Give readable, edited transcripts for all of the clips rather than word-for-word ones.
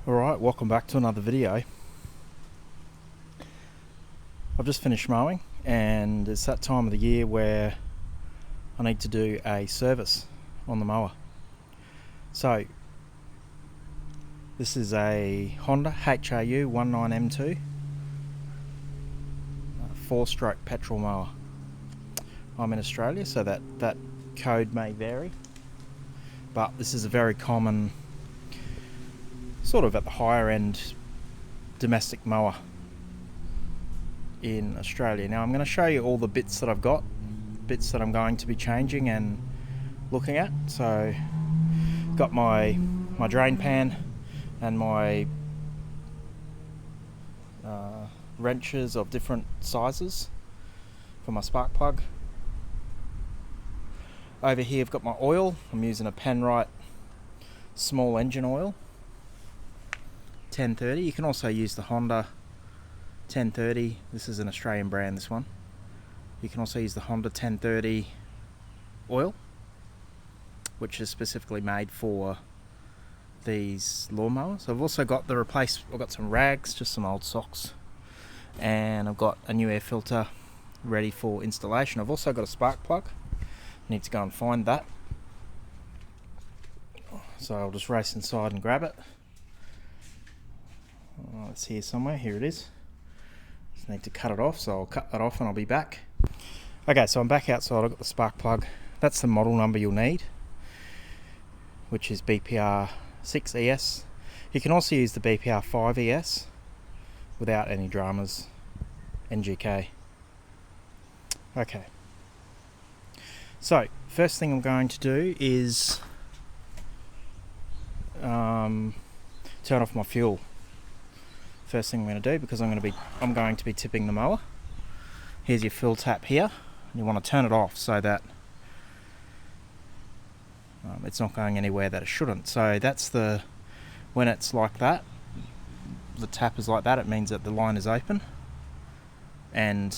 Alright, welcome back to another video. I've just finished mowing and it's that time of the year where I need to do a service on the mower. So this is a Honda HRU19M2 4-stroke petrol mower. I'm in Australia, so that code may vary, but this is a very common, sort of at the higher end, domestic mower in Australia. Now I'm going to show you all the bits that I've got, bits that I'm going to be changing and looking at. So got my drain pan and my wrenches of different sizes for my spark plug. Over here I've got my oil. I'm using a Penrite small engine oil 1030. You can also use the Honda 1030. This is an Australian brand, this one. You can also use the Honda 1030 oil, which is specifically made for these lawnmowers. I've also got I've got some rags, just some old socks, and I've got a new air filter ready for installation. I've also got a spark plug. I need to go and find that, so I'll just race inside and grab it. It's here somewhere. Here it is. Just need to cut it off, so I'll cut that off and I'll be back. Okay, so I'm back outside. I've got the spark plug. That's the model number you'll need, which is BPR 6ES. You can also use the BPR 5ES without any dramas, NGK. Okay, so first thing I'm going to do is turn off my fuel. First thing I'm going to do, because I'm going to be tipping the mower. Here's your fuel tap here. You want to turn it off so that it's not going anywhere that it shouldn't. So that's when it's like that, the tap is like that, it means that the line is open. And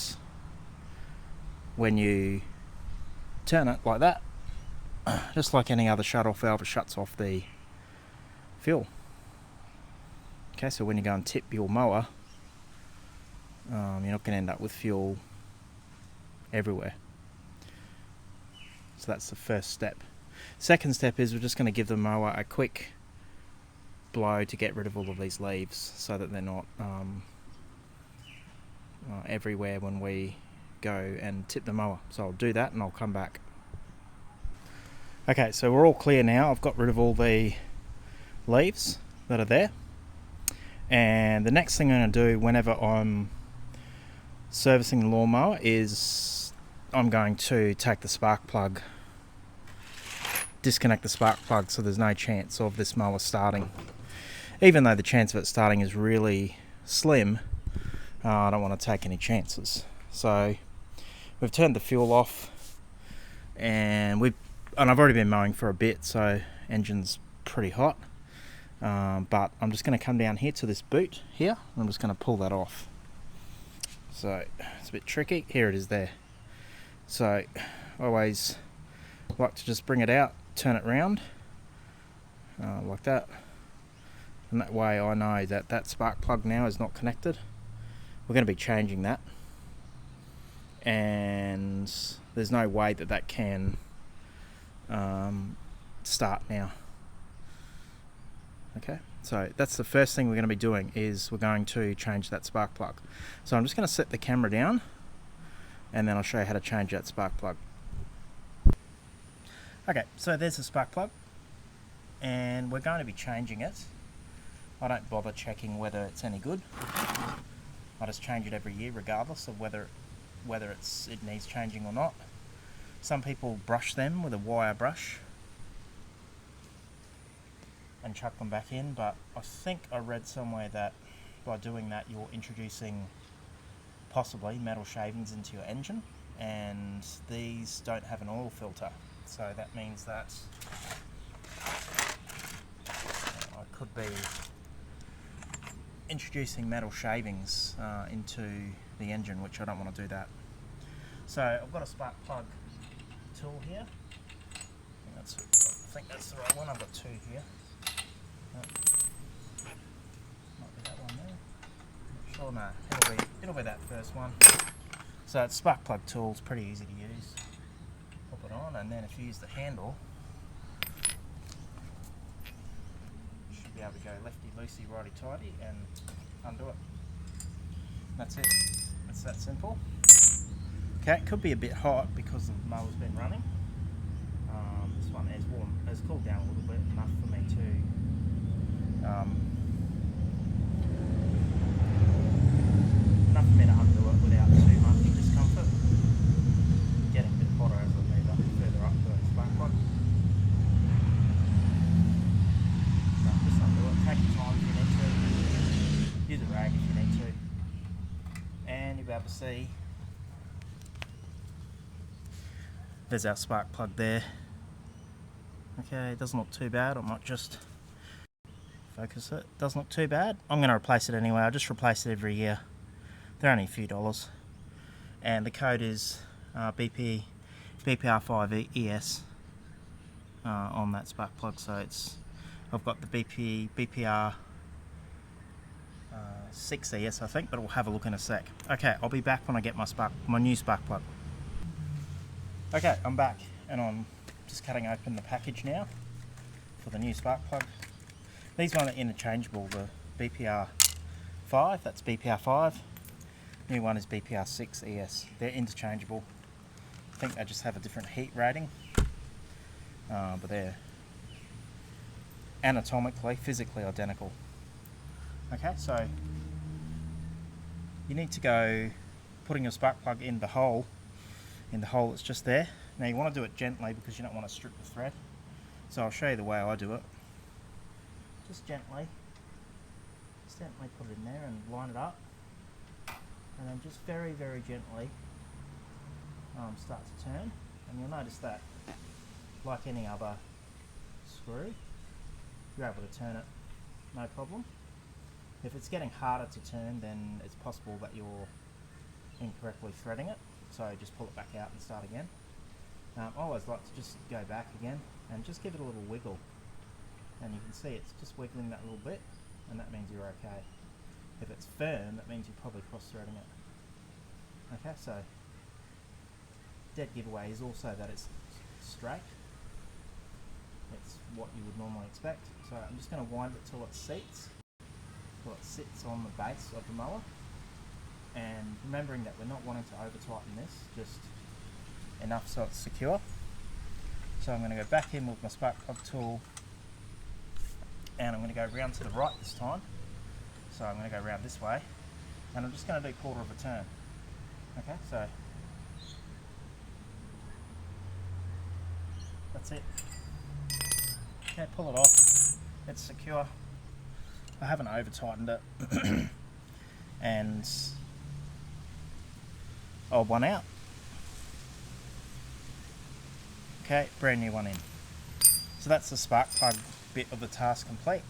when you turn it like that, just like any other shut-off valve, it shuts off the fuel. Okay, so when you go and tip your mower, you're not going to end up with fuel everywhere. So that's the first step. Second step is we're just going to give the mower a quick blow to get rid of all of these leaves so that they're not everywhere when we go and tip the mower. So I'll do that and I'll come back. Okay, so we're all clear now. I've got rid of all the leaves that are there. And the next thing I'm going to do whenever I'm servicing the lawnmower is I'm going to take the spark plug, disconnect the spark plug, so there's no chance of this mower starting. Even though the chance of it starting is really slim, I don't want to take any chances. So we've turned the fuel off, and I've already been mowing for a bit, so engine's pretty hot. But I'm just going to come down here to this boot here, and I'm just going to pull that off. So it's a bit tricky. Here it is there. So I always like to just bring it out, turn it round like that, and that way I know that that spark plug now is not connected. We're going to be changing that, and there's no way that can start now. Okay, so that's the first thing we're going to be doing, is we're going to change that spark plug. So I'm just going to set the camera down and then I'll show you how to change that spark plug. Okay, so there's the spark plug and we're going to be changing it. I don't bother checking whether it's any good. I just change it every year regardless of whether it needs changing or not. Some people brush them with a wire brush and chuck them back in, but I think I read somewhere that by doing that you're introducing possibly metal shavings into your engine, and these don't have an oil filter, so that means that I could be introducing metal shavings into the engine, which I don't want to do that. So I've got a spark plug tool here. I think that's the right one. I've got two here. or no, it'll be that first one. So it's spark plug tool, it's pretty easy to use. Pop it on, and then if you use the handle, you should be able to go lefty loosey, righty tighty, and undo it. That's it. It's that simple. Okay, it could be a bit hot because the mower's been running. This one has cooled down a little bit, enough for me to undo it without too much discomfort. Getting a bit hotter as I move up further up the spark plug. So just undo it. Take your time if you need to. Use a rag if you need to. And you'll be able to see there's our spark plug there. Okay, it doesn't look too bad. I might just focus it. Doesn't look too bad. I'm going to replace it anyway. I just replace it every year. They're only a few dollars. And the code is BPR5ES on that spark plug. So I've got the BPR 6ES I think, but we'll have a look in a sec. Okay, I'll be back when I get my new spark plug. Okay, I'm back and I'm just cutting open the package now for the new spark plug. These ones are interchangeable. The BPR 5, that's BPR 5. New one is BPR 6ES. They're interchangeable. I think they just have a different heat rating, but they're anatomically, physically identical. Okay, so you need to go putting your spark plug in the hole that's just there. Now you want to do it gently because you don't want to strip the thread. So I'll show you the way I do it. Just gently put it in there and line it up. And then just very, very gently start to turn. And you'll notice that, like any other screw, you're able to turn it no problem. If it's getting harder to turn, then it's possible that you're incorrectly threading it. So just pull it back out and start again. I always like to just go back again and just give it a little wiggle. And you can see it's just wiggling that little bit, and that means you're okay. If it's firm, that means you're probably cross-threading it. Okay, so dead giveaway is also that it's straight. It's what you would normally expect. So I'm just going to wind it till it sits on the base of the mower. And remembering that we're not wanting to over tighten this, just enough so it's secure. So I'm going to go back in with my spark plug tool, and I'm going to go round to the right this time. So I'm going to go round this way, and I'm just going to do 1/4 of a turn. Okay, so that's it. Okay, pull it off. It's secure. I haven't over tightened it. And old one out. Okay, brand new one in. So that's the spark plug bit of the task complete.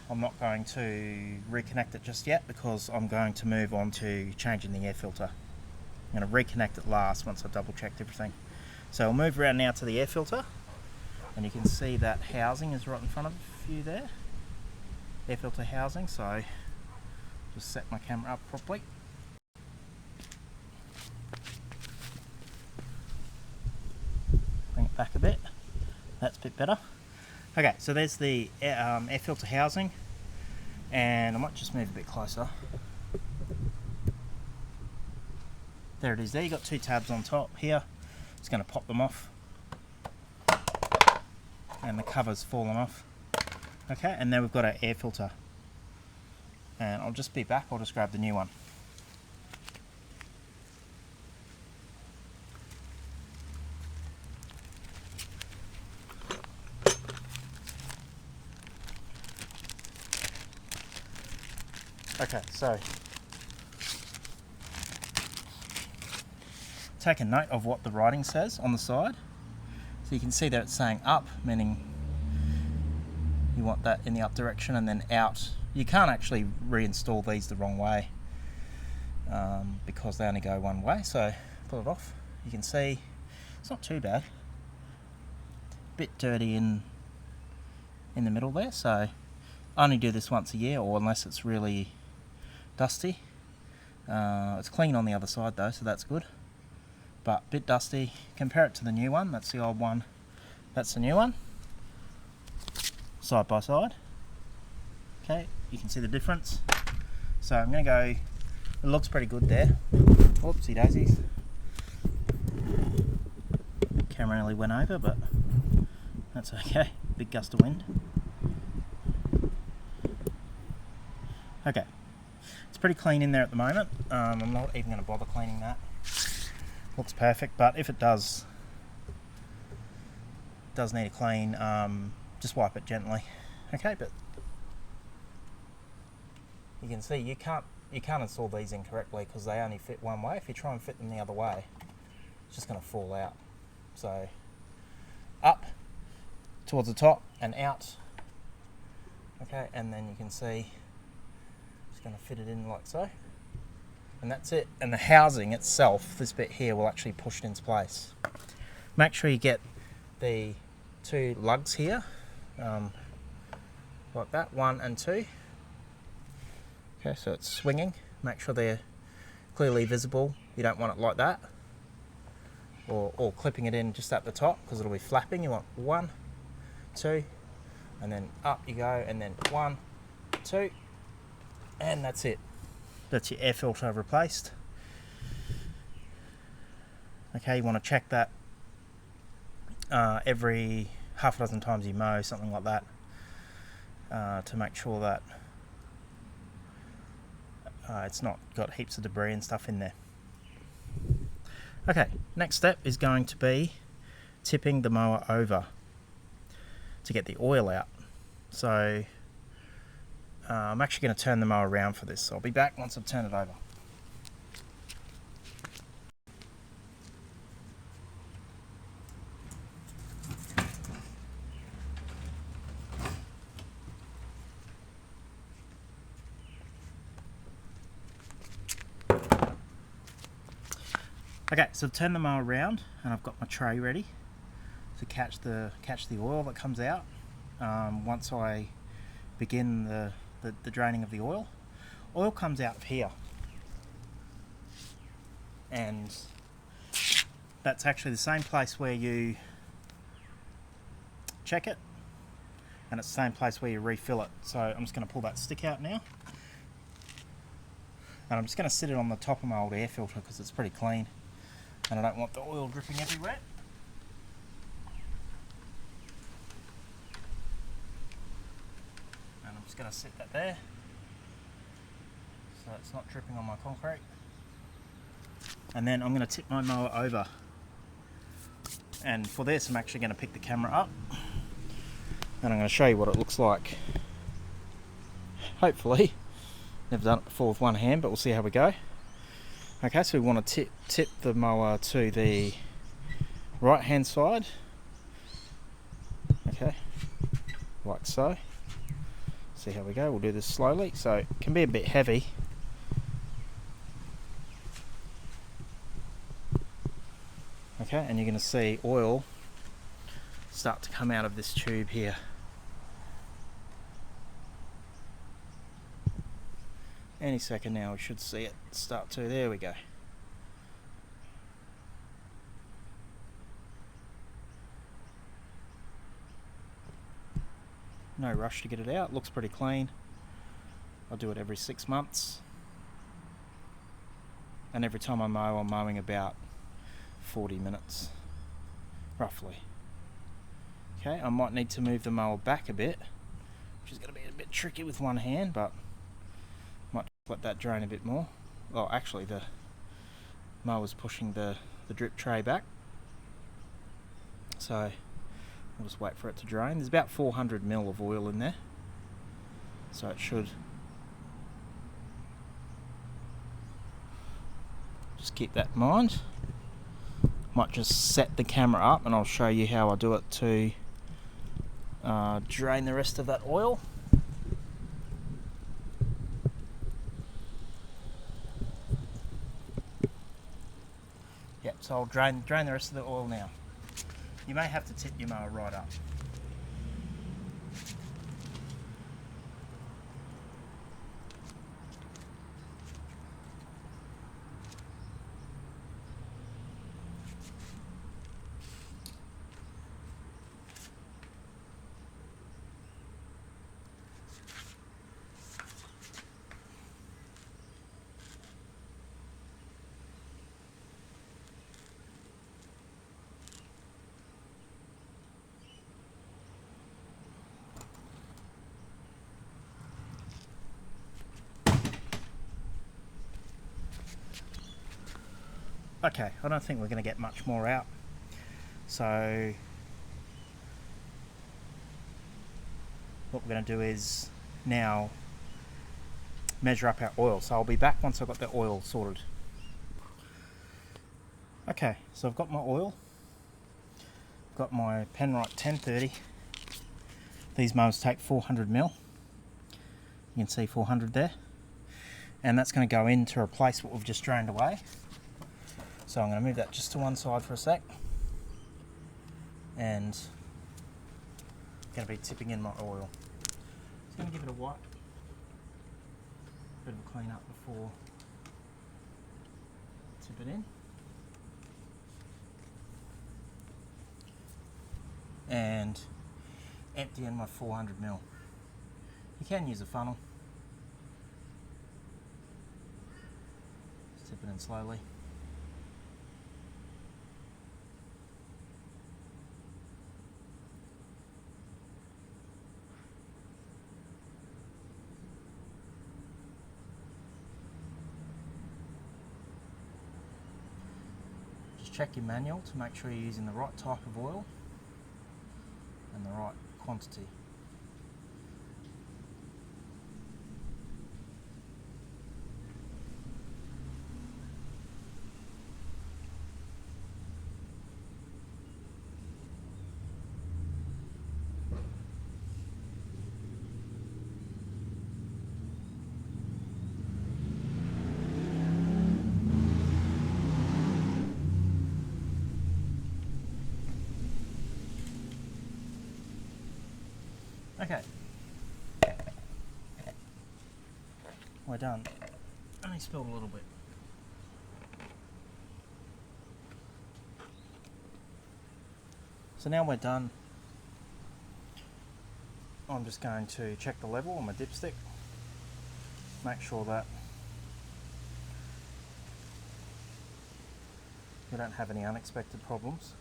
I'm not going to reconnect it just yet because I'm going to move on to changing the air filter. I'm going to reconnect it last once I've double checked everything. So I'll move around now to the air filter, and you can see that housing is right in front of you there. Air filter housing, so just set my camera up properly. Bring it back a bit. That's a bit better. Okay, so there's the air filter housing, and I might just move a bit closer. There it is there. You've got two tabs on top here. It's going to pop them off, and the cover's fallen off. Okay, and then we've got our air filter, and I'll just be back. I'll just grab the new one. Okay, so take a note of what the writing says on the side. So you can see that it's saying up, meaning you want that in the up direction, and then out. You can't actually reinstall these the wrong way because they only go one way. So pull it off. You can see it's not too bad. Bit dirty in the middle there, so I only do this once a year, or unless it's really dusty. It's clean on the other side though, so that's good. But a bit dusty. Compare it to the new one. That's the old one. That's the new one. Side by side. Okay, you can see the difference. So I'm going to go. It looks pretty good there. Oopsie daisies. Camera nearly went over, but that's okay. Big gust of wind. Okay, it's pretty clean in there at the moment. I'm not even going to bother cleaning that. Looks perfect, but if it does need a clean, just wipe it gently. Okay, but you can see you can't install these incorrectly because they only fit one way. If you try and fit them the other way, it's just going to fall out. So up towards the top and out. Okay, and then you can see it's going to fit it in like so. And that's it. And the housing itself, this bit here, will actually push it into place. Make sure you get the two lugs here, like that, 1 and 2. Okay, so it's swinging. Make sure they're clearly visible. You don't want it like that, or clipping it in just at the top because it'll be flapping. You want 1, 2, and then up you go, and then 1, 2, and that's it. That's your air filter replaced. Okay, you want to check that every half a dozen times you mow, something like that, to make sure that it's not got heaps of debris and stuff in there. Okay, next step is going to be tipping the mower over to get the oil out. So I'm actually going to turn the mower around for this, so I'll be back once I've turned it over. Okay, so I've turned the mower around and I've got my tray ready to catch the oil that comes out once I begin the draining of the oil. Oil comes out of here, and that's actually the same place where you check it, and it's the same place where you refill it. So I'm just going to pull that stick out now, and I'm just going to sit it on the top of my old air filter because it's pretty clean and I don't want the oil dripping everywhere. And I'm just going to sit that there so it's not dripping on my concrete. And then I'm going to tip my mower over, and for this I'm actually going to pick the camera up and I'm going to show you what it looks like. Hopefully, never done it before with one hand, but we'll see how we go. Okay, so we want to tip the mower to the right hand side, okay, like so. See how we go. We'll do this slowly, so it can be a bit heavy. Okay, and you're going to see oil start to come out of this tube here. Any second now we should see it start to, there we go. No rush to get it out, looks pretty clean. I'll do it every 6 months. And every time I mow, I'm mowing about 40 minutes, roughly. Okay, I might need to move the mower back a bit, which is going to be a bit tricky with one hand, but might let that drain a bit more. Well, actually the mower's pushing the drip tray back, so I'll just wait for it to drain. There's about 400 ml of oil in there, so it should. Just keep that in mind. Might just set the camera up and I'll show you how I do it to drain the rest of that oil. Yep, so I'll drain the rest of the oil now. You may have to tip your mower right up. okay, I don't think we're going to get much more out. So what we're going to do is now measure up our oil. So I'll be back once I've got the oil sorted. Okay, so I've got my oil. I've got my Penrite 1030. These mowers take 400ml. You can see 400 there. And that's going to go in to replace what we've just drained away. So I'm going to move that just to one side for a sec. And I'm going to be tipping in my oil. Just going to give it a wipe. Bit of a clean up before tip it in. And empty in my 400ml. You can use a funnel. Just tip it in slowly. Just check your manual to make sure you're using the right type of oil and the right quantity. Okay, we're done. Only spilled a little bit. So now we're done. I'm just going to check the level on my dipstick. Make sure that we don't have any unexpected problems.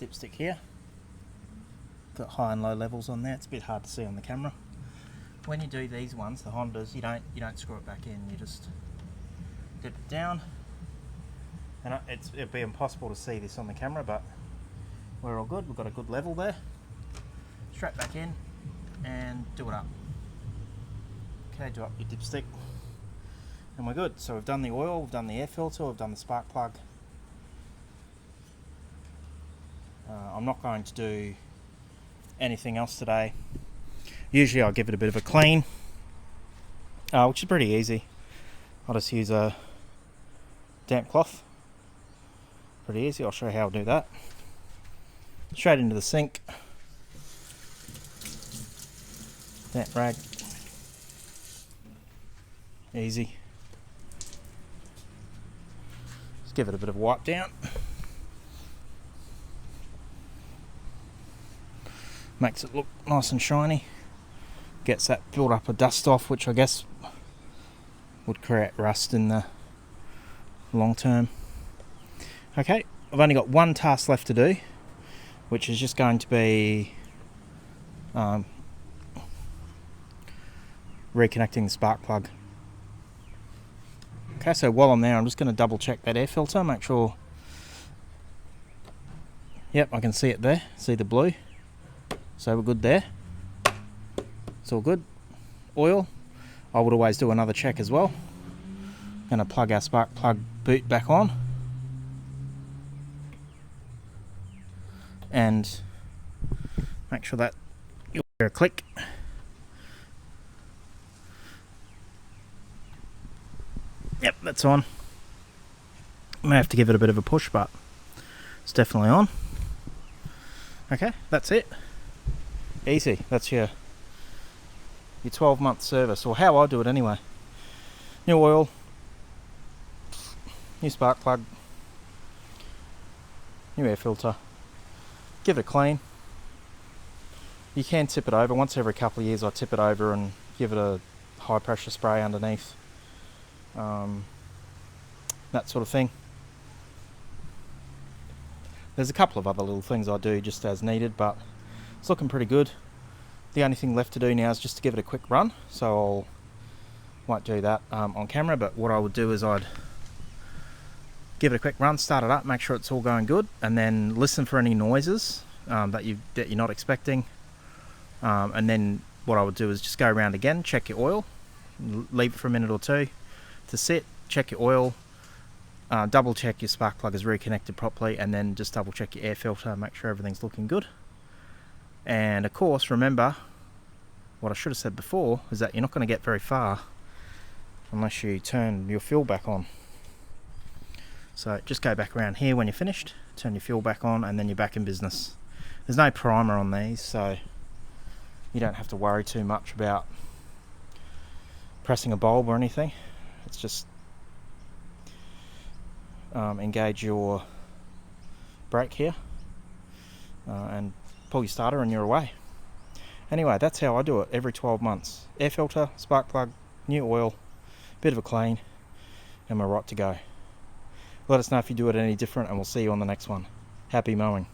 Dipstick here. Got high and low levels on there. It's a bit hard to see on the camera. When you do these ones, the Hondas, you don't screw it back in. You just dip it down, and it'd be impossible to see this on the camera, but we're all good. We've got a good level there. Strap back in and do it up. Okay, do up your dipstick, and we're good. So we've done the oil, we've done the air filter, we've done the spark plug. I'm not going to do anything else today. Usually I'll give it a bit of a clean, which is pretty easy. I'll just use a damp cloth. Pretty easy. I'll show you how I'll do that. Straight into the sink. Damp rag. Easy. Just give it a bit of a wipe down. Makes it look nice and shiny. Gets that build up of dust off, which I guess would create rust in the long term. Okay, I've only got one task left to do, which is just going to be reconnecting the spark plug. Okay, so while I'm there, I'm just going to double check that air filter, make sure. Yep, I can see it there, see the blue. So we're good there. It's all good. Oil, I would always do another check as well. Going to plug our spark plug boot back on. And make sure that you'll hear a click. Yep, that's on. May have to give it a bit of a push, but it's definitely on. Okay, that's it. Easy. That's your 12-month service, or how I do it anyway. New oil, new spark plug, new air filter. Give it a clean. You can tip it over. Once every couple of years I tip it over and give it a high pressure spray underneath. That sort of thing. There's a couple of other little things I do just as needed, but it's looking pretty good. The only thing left to do now is just to give it a quick run, so I won't do that on camera, but what I would do is I'd give it a quick run, start it up, make sure it's all going good, and then listen for any noises that you're not expecting. And then what I would do is just go around again, check your oil, leave it for a minute or two to sit, check your oil, double check your spark plug is reconnected properly, and then just double check your air filter, make sure everything's looking good. And of course, remember what I should have said before is that you're not going to get very far unless you turn your fuel back on. So just go back around here when you're finished, turn your fuel back on, and then you're back in business. There's no primer on these, so you don't have to worry too much about pressing a bulb or anything. It's just engage your brake here and pull your starter and you're away. Anyway, that's how I do it every 12 months. Air filter, spark plug, new oil, bit of a clean, and we're right to go. Let us know if you do it any different, and we'll see you on the next one. Happy mowing.